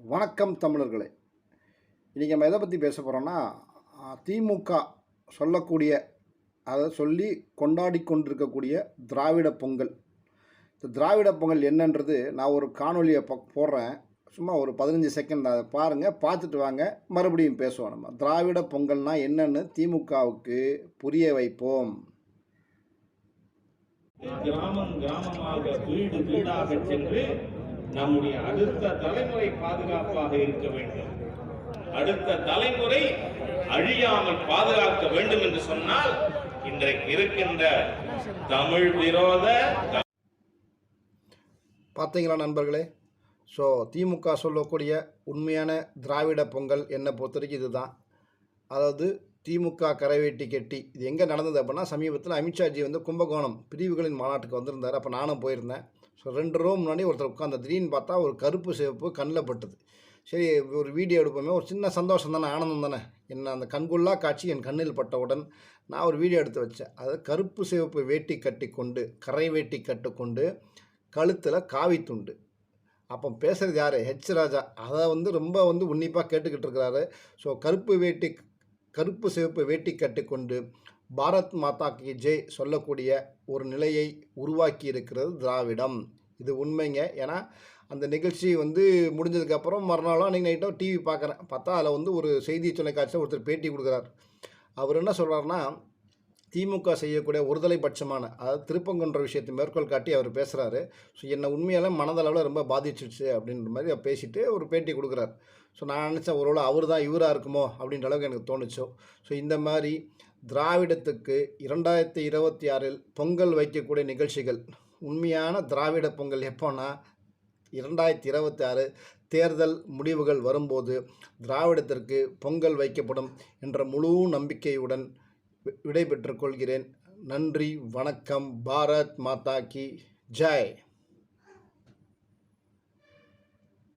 வணக்கம் தமிழர்களே. இன்றைக்கி நம்ம எதை பற்றி பேச போகிறோம்னா, திமுக சொல்லக்கூடிய சொல்லி கொண்டாடி கொண்டிருக்கக்கூடிய திராவிட பொங்கல். இந்த திராவிட பொங்கல் என்னன்றது நான் ஒரு காணொலியை போடுறேன். சும்மா ஒரு 15 செகண்ட் அதை பாருங்கள், பார்த்துட்டு வாங்க, மறுபடியும் பேசுவோம். நம்ம திராவிட பொங்கல்னா என்னன்னு திமுகவுக்கு புரிய வைப்போம். கிராமம் கிராமமாக வீடு வீடாக சென்று நம்முடைய அடுத்த தலைமுறை பாதுகாப்பாக இருக்க வேண்டும், அடுத்த தலைமுறை அழியாமல் பாதுகாக்க வேண்டும் என்று சொன்னால் இன்றைக்கு இருக்கின்ற தமிழ் விரோத பார்த்தீங்களா நண்பர்களே? ஸோ திமுக சொல்லக்கூடிய உண்மையான திராவிட பொங்கல் என்னை பொறுத்த வரைக்கும் இதுதான். அதாவது திமுக கரைவேட்டி கட்டி இது எங்கே நடந்தது அப்படின்னா, சமீபத்தில் அமித்ஷாஜி வந்து கும்பகோணம் பிரிவுகளின் மாநாட்டுக்கு வந்திருந்தார். அப்போ நானும் போயிருந்தேன். ஸோ 2 ரூம் முன்னாடி ஒருத்தர் உட்காந்து திடீர்னு பார்த்தா ஒரு கருப்பு சிவப்பு கண்ணில் பட்டுது. சரி, ஒரு வீடியோ எடுப்போமே, ஒரு சின்ன சந்தோஷம் தானே, ஆனந்தம் தானே. என்ன அந்த கண்கொள்ளா காட்சி என் கண்ணில் பட்டவுடன் நான் ஒரு வீடியோ எடுத்து வச்சேன். அது கருப்பு சிவப்பு வேட்டி கட்டி கொண்டு, கரை வேட்டி கட்டுக்கொண்டு, கழுத்தில் காவி துண்டு. அப்போ பேசுகிறது யார்? ஹெச் ராஜா. அதை ரொம்ப உன்னிப்பாக கேட்டுக்கிட்டு இருக்கிறாரு. ஸோ கருப்பு சிவப்பு வேட்டி கட்டிக்கொண்டு பாரத் மாதா கி ஜெய் சொல்லக்கூடிய ஒரு நிலையை உருவாக்கி இருக்கிறது திராவிடம். இது உண்மைங்க. ஏன்னா அந்த நிகழ்ச்சி முடிஞ்சதுக்கப்புறம் மறுநாளோ அன்றைக்கி நைட்டோ டிவி பார்க்குறேன். பார்த்தா அதில் ஒரு செய்தி தொலைக்காட்சியில் ஒருத்தர் பேட்டி கொடுக்குறார். அவர் என்ன சொல்கிறாருன்னா, திமுக செய்யக்கூடிய ஒருதலை பட்சமான, அதாவது திருப்பங்குன்ற விஷயத்தை மேற்கோள் காட்டி அவர் பேசுகிறாரு. ஸோ என்னை உண்மையால் மனதளவில் ரொம்ப பாதிச்சிடுச்சு அப்படின்ற மாதிரி பேசிட்டு ஒரு பேட்டி கொடுக்குறாரு. ஸோ நான் நினச்சேன், ஒருவேளை அவர் தான் இவராக இருக்குமோ அப்படின்ற அளவுக்கு எனக்கு தோணுச்சோ. ஸோ இந்த மாதிரி திராவிடத்துக்கு 2026 பொங்கல் வைக்கக்கூடிய நிகழ்ச்சிகள், உண்மையான திராவிட பொங்கல் எப்போன்னா 2026 தேர்தல் முடிவுகள் வரும்போது திராவிடத்திற்கு பொங்கல் வைக்கப்படும் என்ற முழு நம்பிக்கையுடன் விடைபெற்றுக் கொள்கிறேன். நன்றி, வணக்கம். பாரத் மாதா கி ஜெய்.